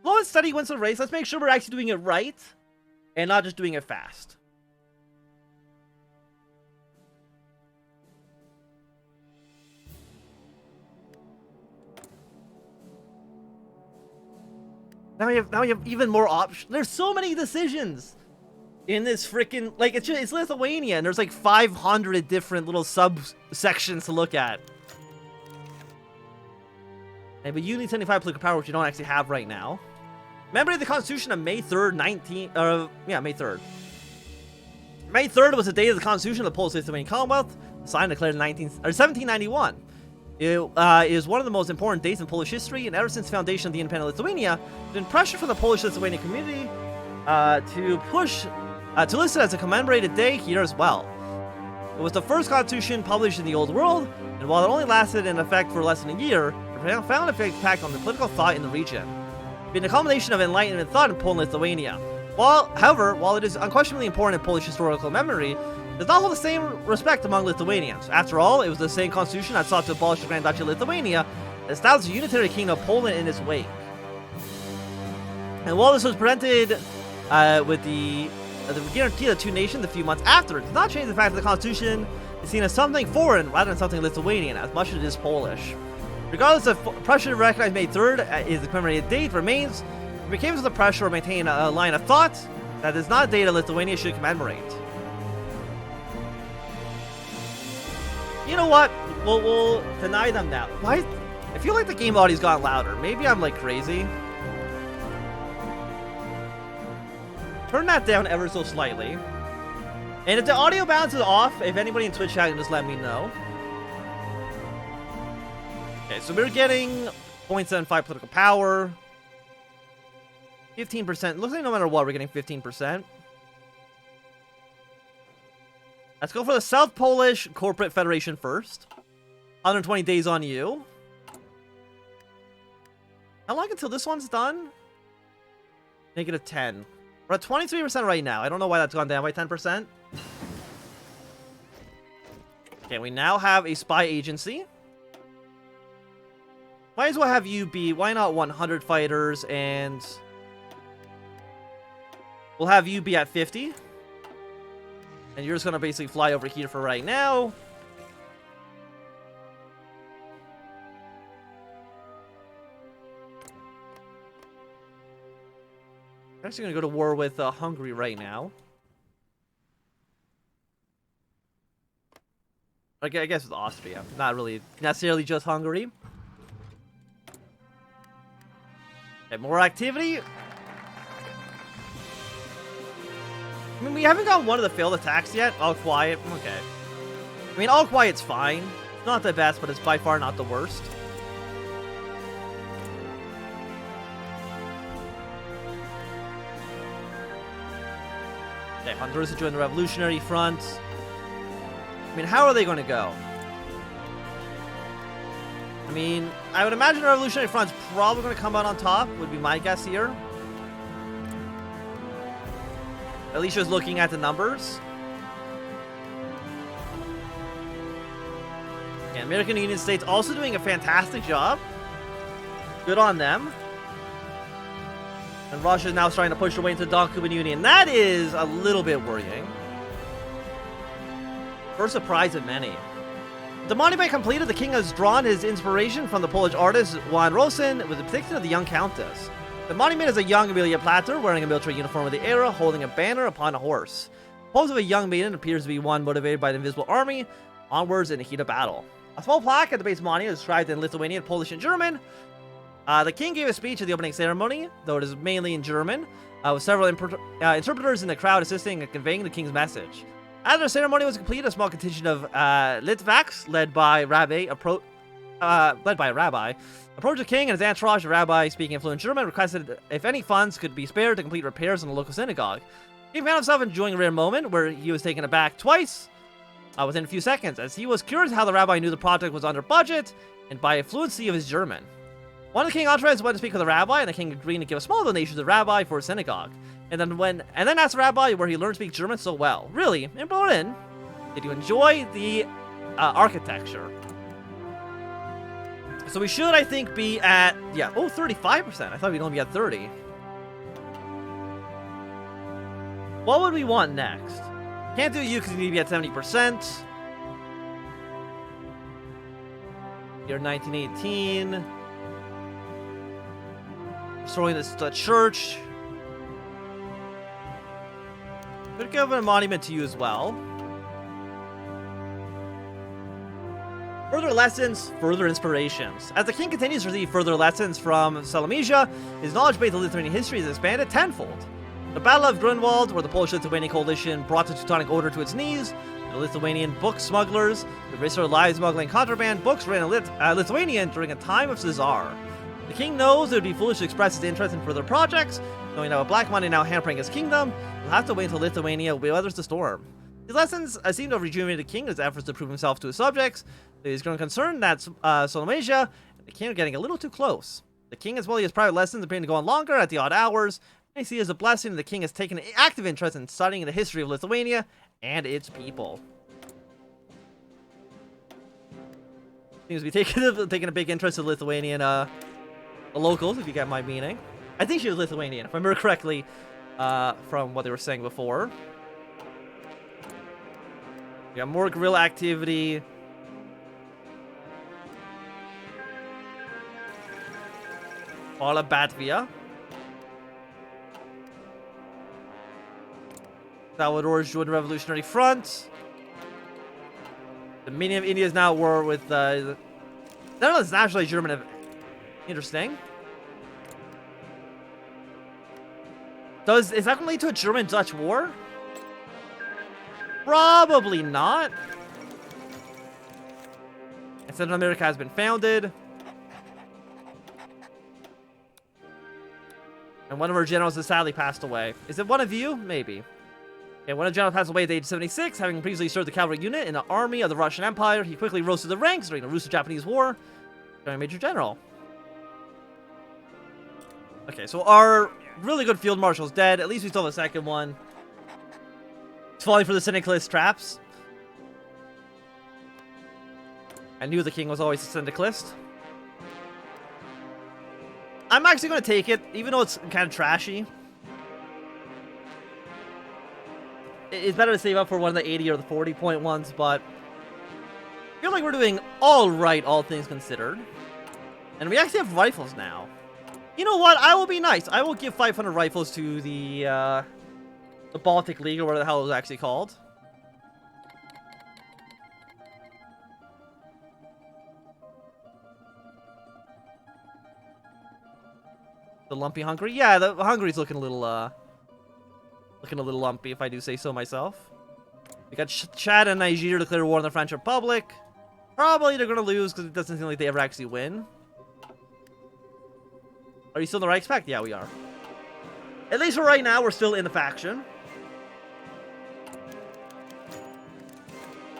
Slow and steady wins the race. Let's make sure we're actually doing it right and not just doing it fast. Now we have even more options. There's so many decisions in this freaking, like, it's Lithuania, and there's like 500 different little subsections to look at. And but you need 75 political power, which you don't actually have right now. Member of the Constitution of May 3rd, May 3rd. May 3rd was the date of the Constitution of the Polish Lithuanian Commonwealth, signed and declared in 1791. It is one of the most important dates in Polish history, and ever since the foundation of the independent Lithuania, there's been pressure from the Polish-Lithuanian community to list it as a commemorated day here as well. It was the first constitution published in the Old World, and while it only lasted in effect for less than a year, it found an impact on the political thought in the region, being a culmination of Enlightenment thought in Poland and Lithuania. However, while it is unquestionably important in Polish historical memory, it does not hold the same respect among Lithuanians. After all, it was the same constitution that sought to abolish the Grand Duchy of Lithuania and establish a unitary kingdom of Poland in its wake. And while this was presented with the guarantee of the two nations a few months after, it does not change the fact that the constitution is seen as something foreign rather than something Lithuanian, as much as it is Polish. Regardless of pressure to recognize May 3rd is the commemorated date remains, it became under pressure to maintain a line of thought that is not a date that Lithuania should commemorate. You know what? We'll deny them now. Why? I feel like the game audio's gotten louder. Maybe I'm like crazy. Turn that down ever so slightly. And if the audio bounces off, if anybody in Twitch chat can just let me know. Okay, so we're getting 0.75 political power. 15%. Looks like no matter what, we're getting 15%. Let's go for the South Polish Corporate Federation first. 120 days on you. How long until this one's done? Negative 10. We're at 23% right now. I don't know why that's gone down by 10%. Okay, we now have a spy agency. Might as well have you be... Why not 100 fighters and... We'll have you be at 50. And you're just going to basically fly over here for right now. I'm actually going to go to war with Hungary right now. Okay, I guess with Austria. Not really necessarily just Hungary. Okay, more activity. I mean, we haven't got one of the failed attacks yet. All quiet. Okay. I mean, all quiet's fine. It's not the best, but it's by far not the worst. Okay, Honduras to join the Revolutionary Front. I mean, how are they going to go? I mean, I would imagine the Revolutionary Front's probably going to come out on top, would be my guess here. At least just looking at the numbers. And American Union States also doing a fantastic job. Good on them. And Russia is now starting to push their way into the Don-Cuban Union. That is a little bit worrying. For surprise of many. The monument completed, the king has drawn his inspiration from the Polish artist Juan Rosen with the depiction of the young countess. The monument is a young Amelia Platter wearing a military uniform of the era, holding a banner upon a horse. The pose of a young maiden appears to be one motivated by the invisible army, onwards in the heat of battle. A small plaque at the base of the monument is described in Lithuanian, Polish, and German. The king gave a speech at the opening ceremony, though it is mainly in German, with several interpreters in the crowd assisting and conveying the king's message. After the ceremony was completed, a small contingent of Litvaks, led by a rabbi, approached the king and his entourage. The rabbi, speaking fluent German, requested if any funds could be spared to complete repairs in the local synagogue. He found himself enjoying a rare moment where he was taken aback twice within a few seconds, as he was curious how the rabbi knew the project was under budget and by a fluency of his German. One of the king's entourage went to speak with the rabbi, and the king agreed to give a small donation to the rabbi for a synagogue. And then asked the rabbi where he learned to speak German so well. Really, in Berlin, did you enjoy the architecture? So we should, I think, be at, yeah, oh, 35%. I thought we'd only be at 30. What would we want next? Can't do you because you need to be at 70%. Year 1918. Restoring the church. Could give a monument to you as well. Further lessons, further inspirations. As the king continues to receive further lessons from Salomesia, his knowledge base of Lithuanian history is expanded tenfold. The Battle of Grunwald, where the Polish-Lithuanian coalition brought the Teutonic Order to its knees, the Lithuanian book smugglers, the risked their lives smuggling contraband books ran Lithuanian during a time of Czar. The king knows it would be foolish to express his interest in further projects, knowing that with black money now hampering his kingdom, he'll have to wait until Lithuania weathers the storm. These lessons seem to have rejuvenated the king in his efforts to prove himself to his subjects. He's grown concerned that Salomesia and the king are getting a little too close. The king, as well as his private lessons, appearing to go on longer at the odd hours. I see it as a blessing that the king has taken an active interest in studying the history of Lithuania and its people. Seems to be taking a big interest in Lithuanian the locals, if you get my meaning. I think she was Lithuanian, if I remember correctly, from what they were saying before. We got more guerrilla activity. All Batvia. Salvador's joined the Revolutionary Front. The meaning of India is now at war with the Netherlands, naturally German. Interesting. Is that going to lead to a German-Dutch war? Probably not. And Central America has been founded. And one of our generals has sadly passed away. Is it one of you? Maybe. Okay, one of the generals passed away at age 76, having previously served the cavalry unit in the army of the Russian Empire. He quickly rose to the ranks during the Russo-Japanese War, becoming a major general. Okay, so our really good field marshal's dead. At least we still have a second one. It's falling for the syndicalist traps. I knew the king was always a syndicalist. I'm actually going to take it, even though it's kind of trashy. It's better to save up for one of the 80 or the 40 point ones, but I feel like we're doing all right, all things considered. And we actually have rifles now. You know what? I will be nice. I will give 500 rifles to the Baltic League, or whatever the hell it was actually called. The lumpy Hungary? Yeah, the Hungary's looking a little lumpy, if I do say so myself. We got Chad and Niger declare war on the French Republic. Probably they're gonna lose because it doesn't seem like they ever actually win. Are you still in the Reichspakt? Yeah, we are. At least for right now, we're still in the faction.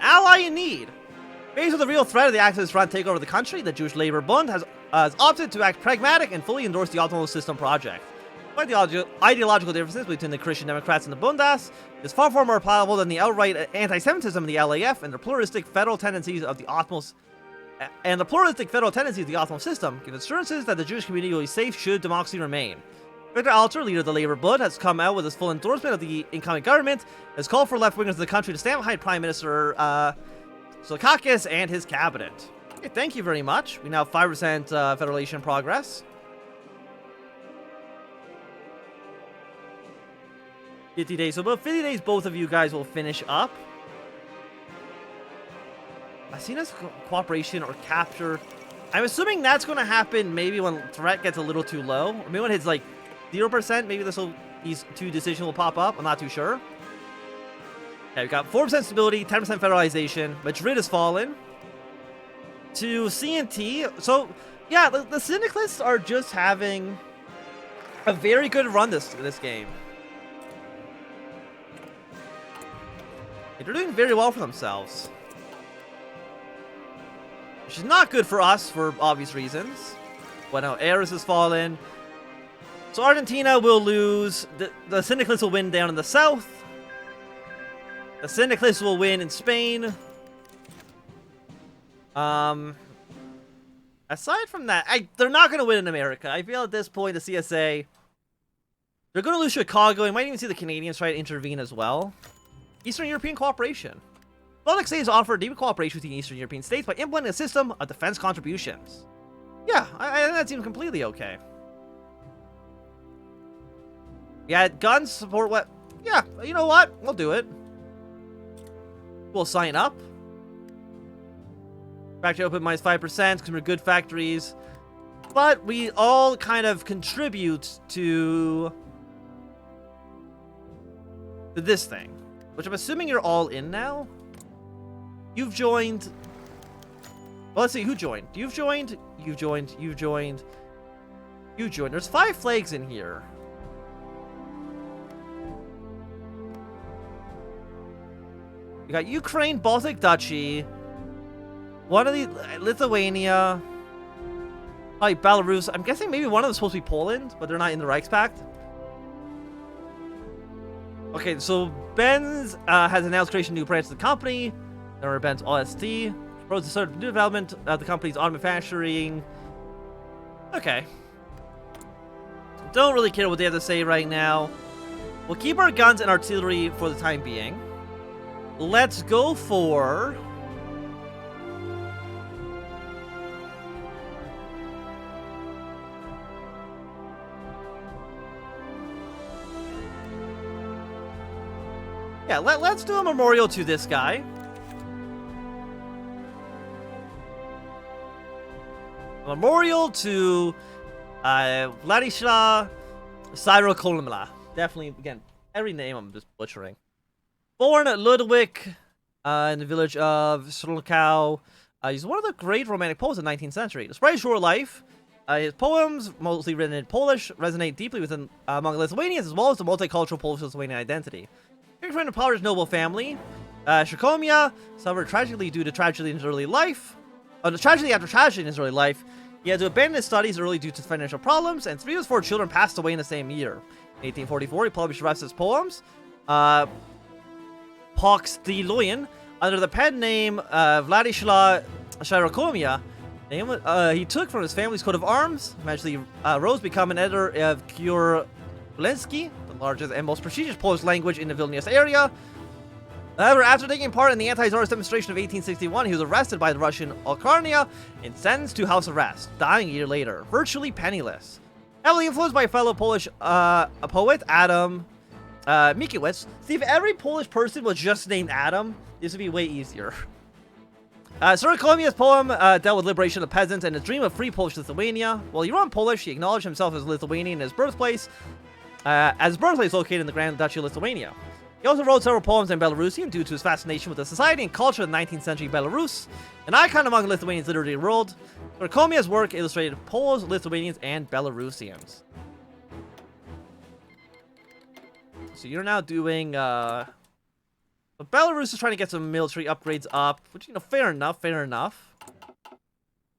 Ally in need. Faced with the real threat of the Axis front takeover of the country, the Jewish Labor Bund has opted to act pragmatic and fully endorse the optimal system project. Despite the ideological differences between the Christian Democrats and the Bundas, it is far more palatable than the outright anti-Semitism of the LAF and the pluralistic federal tendencies of the optimal system give assurances that the Jewish community will be safe should democracy remain. Victor Alter, leader of the Labour Bund, has come out with his full endorsement of the incoming government, has called for left-wingers of the country to stand behind Prime Minister Sulakakis and his cabinet. Okay, thank you very much. We now have 5% federation progress. 50 days. So about 50 days, both of you guys will finish up. Asina's cooperation or capture. I'm assuming that's going to happen maybe when threat gets a little too low. Or maybe when it's like 0%, maybe these two decisions will pop up. I'm not too sure. Okay, we've got 4% stability, 10% federalization. Madrid has fallen to CNT. So, yeah, the Syndicalists are just having a very good run this game. They're doing very well for themselves. Which is not good for us for obvious reasons. But now Ares has fallen. So Argentina will lose. The Syndicalists will win down in the south. The Syndicalists will win in Spain. I Aside from that, they're not going to win in America. I feel at this point, the CSA, they're going to lose Chicago. You might even see the Canadians try to intervene as well. Eastern European cooperation. Baltic states offer deep cooperation between Eastern European states by implementing a system of defense contributions. Yeah, I think that seems completely okay. Yeah, guns support what? Yeah, you know what? We'll do it. We'll sign up. Factory open -5% because we're good factories. But we all kind of contribute to this thing. Which I'm assuming you're all in now. You've joined. Well, let's see, who joined? You've joined, you've joined, you've joined. You joined. There's 5 flags in here. You got Ukraine, Baltic Duchy. One of the Lithuania. Like Belarus. I'm guessing maybe one of them is supposed to be Poland, but they're not in the Reichspakt. Okay, so Benz has announced creation of new branch of the company. There are Benz OST. Proposed to start new development of the company's auto manufacturing. Okay. Don't really care what they have to say right now. We'll keep our guns and artillery for the time being. Let's go for... Yeah, let's do a memorial to this guy. A memorial to Władysław Cyrokolmla. Definitely, again, every name I'm just butchering. Born at Ludwig in the village of Srolkau. He's one of the great romantic poets of the 19th century. Despite his short life, his poems, mostly written in Polish, resonate deeply within among Lithuanians as well as the multicultural Polish-Lithuanian identity. He's from a polished noble family. Shakomia suffered tragically due to tragedy in his early life. Tragedy after tragedy in his early life. He had to abandon his studies early due to financial problems, and 3 of his 4 children passed away in the same year. In 1844, he published the rest of his poems, Poxtiloyan, under the pen name Władysław Cyrokolmia. He took from his family's coat of arms, eventually rose to become an editor of Kurlenski, the largest and most prestigious Polish language in the Vilnius area. However, after taking part in the anti-Tsarist demonstration of 1861, he was arrested by the Russian Okarnia and sentenced to house arrest, dying a year later, virtually penniless. Heavily influenced by fellow Polish poet Adam Mickiewicz. See, if every Polish person was just named Adam, this would be way easier. Cyrokolmia's poem dealt with liberation of peasants and his dream of free Polish Lithuania. While he wrote in Polish, he acknowledged himself as Lithuanian in his birthplace, as his birthplace located in the Grand Duchy of Lithuania. He also wrote several poems in Belarusian due to his fascination with the society and culture of the 19th century Belarus, an icon among Lithuanians' literary world. Cyrokolmia's work illustrated Poles, Lithuanians, and Belarusians. So you're now doing, Belarus is trying to get some military upgrades up, which, you know, fair enough, fair enough.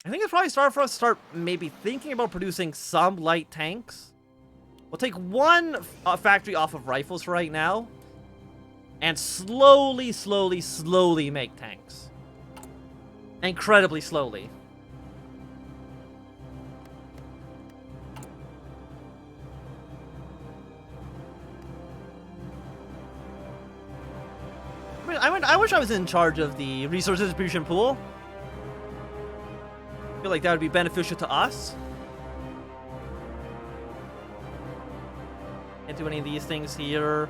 I think it's probably start for us to start maybe thinking about producing some light tanks. We'll take one factory off of rifles for right now. And slowly make tanks. Incredibly slowly. I wish I was in charge of the resource distribution pool. I feel like that would be beneficial to us. Can't do any of these things here.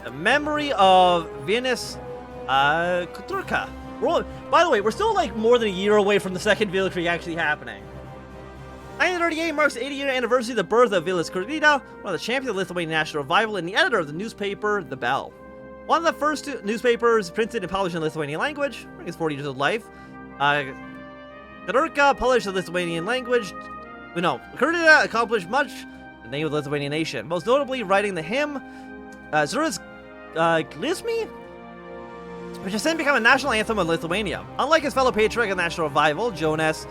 The memory of Venus Kuturka. By the way, we're still like more than a year away from the second victory actually happening. 1938 marks the 80-year anniversary of the birth of Vilis Kurlida, one of the champions of Lithuanian national revival and the editor of the newspaper The Bell. One of the first newspapers printed and published in the Lithuanian language during his 40 years of life. Kuturka published the Lithuanian language. Kurlida accomplished much in the name of the Lithuanian nation, most notably writing the hymn Zuris Glismi, which has since become a national anthem of Lithuania. Unlike his fellow patriarch of national revival, Jonas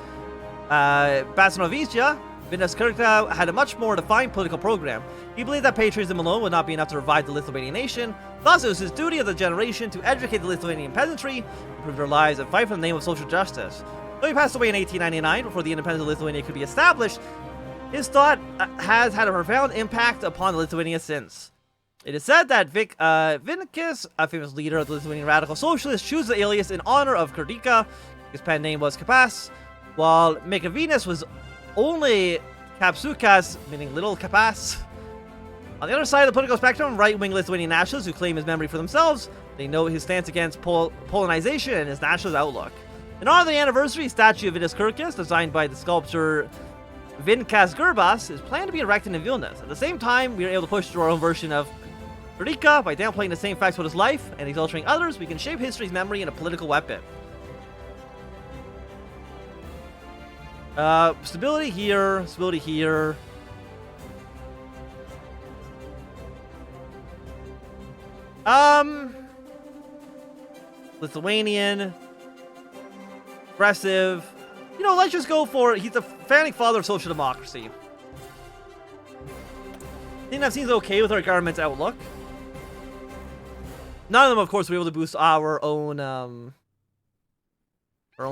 Basanovicia, Vinas Kirka had a much more defined political program. He believed that patriotism alone would not be enough to revive the Lithuanian nation. Thus, it was his duty of the generation to educate the Lithuanian peasantry, improve their lives, and fight for the name of social justice. Though he passed away in 1899, before the independence of Lithuania could be established, his thought has had a profound impact upon Lithuania since. It is said that Vinkis, a famous leader of the Lithuanian radical socialists, chose the alias in honor of Kurdika. His pen name was Kapas, while Mekavinas was only Kapsukas, meaning little Kapas. On the other side of the political spectrum, right-wing Lithuanian nationalists who claim his memory for themselves. They note his stance against Polonization and his nationalist outlook. In honor of the anniversary, a statue of Vinas Kirkis, designed by the sculptor Vinkas Gerbas, is planned to be erected in Vilnius. At the same time, we are able to push through our own version of Kurdika by downplaying the same facts about his life and exalting others. We can shape history's memory in a political weapon. Stability here, stability here. Lithuanian. Aggressive. You know, let's just go for it. He's the founding father of social democracy. I think that seems okay with our government's outlook. None of them, of course, will be able to boost our own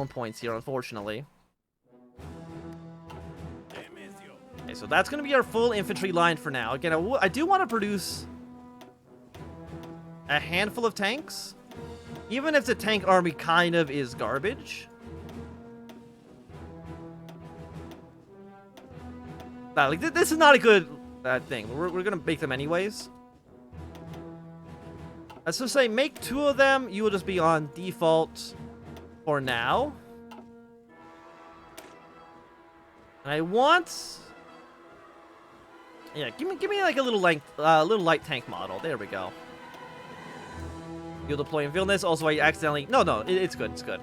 points here, unfortunately. Okay, so that's going to be our full infantry line for now. Again, I do want to produce a handful of tanks, even if the tank army kind of is garbage. Like, this is not a good thing. We're going to make them anyways. Let's just say make 2 of them. You will just be on default for now. And I want... Yeah, give me like a little light tank model. There we go. You'll deploy in Vilnius. Also, I accidentally... No, it's good. It's good.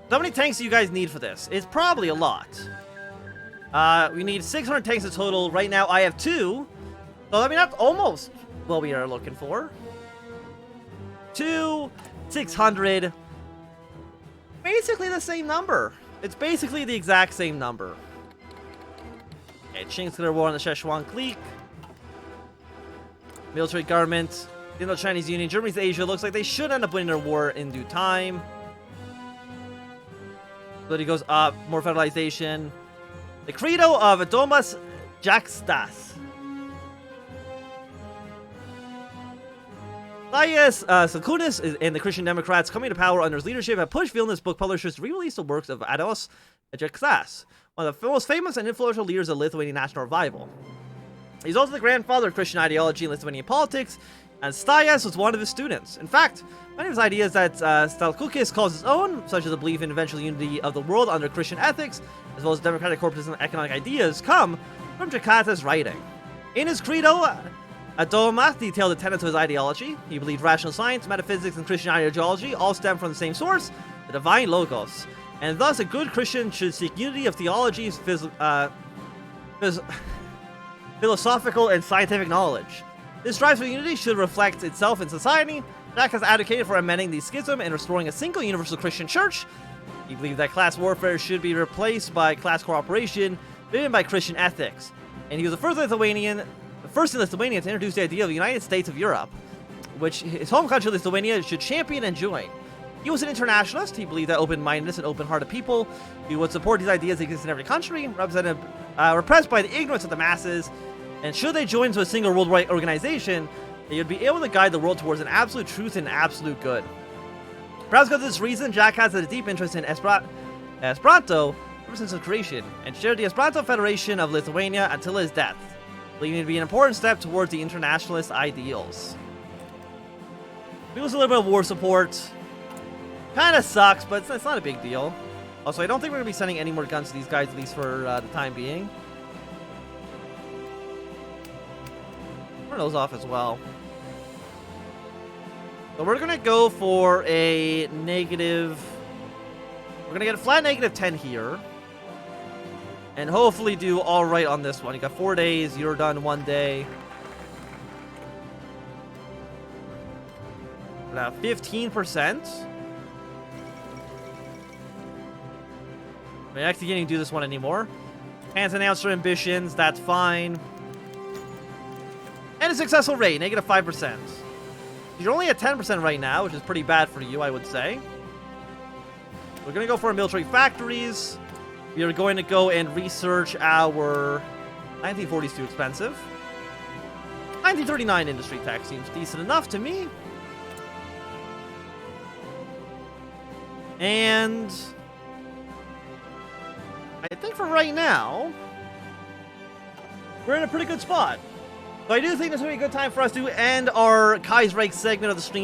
How many tanks do you guys need for this? It's probably a lot. We need 600 tanks in total. Right now, I have 2. So, I mean, that's almost what we are looking for. 2, 600. Basically the same number. It's basically the exact same number. Okay, Qing's declared war on the Szechuan clique. Military government. The Indo-Chinese Union. Germany's Asia. Looks like they should end up winning their war in due time. But it goes up. More federalization. The credo of Adomas Jakstas. Thais Sakunis and the Christian Democrats coming to power under his leadership have pushed Vilnius book publishers to re-release the works of Ados Jakstas, one of the most famous and influential leaders of Lithuanian national revival. He's also the grandfather of Christian ideology in Lithuanian politics, and Stais was one of his students. In fact, many of his ideas that Stalkukis calls his own, such as the belief in eventual unity of the world under Christian ethics, as well as democratic corporatism and economic ideas, come from Jakarta's writing. In his credo, Adomas detailed the tenets of his ideology. He believed rational science, metaphysics, and Christian ideology all stem from the same source, the divine logos. And thus, a good Christian should seek unity of theologies, philosophical, and scientific knowledge. This drive for unity should reflect itself in society. Jack has advocated for amending the schism and restoring a single universal Christian church. He believed that class warfare should be replaced by class cooperation, driven by Christian ethics. And he was the first in Lithuania to introduce the idea of the United States of Europe, which his home country Lithuania should champion and join. He was an internationalist. He believed that open-mindedness and open-hearted people who would support these ideas that exist in every country, repressed by the ignorance of the masses, and should they join to a single worldwide organization, they would be able to guide the world towards an absolute truth and absolute good. Perhaps because of this reason, Jack has a deep interest in Esperanto ever since its creation, and shared the Esperanto Federation of Lithuania until his death, believing it to be an important step towards the internationalist ideals. We lose a little bit of war support. Kinda sucks, but it's not a big deal. Also, I don't think we're going to be sending any more guns to these guys, at least for the time being. Turn those off as well. So we're going to go for a negative... We're going to get a flat negative 10 here. And hopefully do alright on this one. You got 4 days, you're done 1 day. Now 15%. I actually can't even do this one anymore. Can't announce your ambitions, that's fine. And a successful rate, negative 5%. You're only at 10% right now, which is pretty bad for you, I would say. We're going to go for our military factories. We are going to go and research our... 1940 is too expensive. 1939 industry tax seems decent enough to me. And... I think for right now, we're in a pretty good spot. So I do think this will be a good time for us to end our Kaiserreich segment of the stream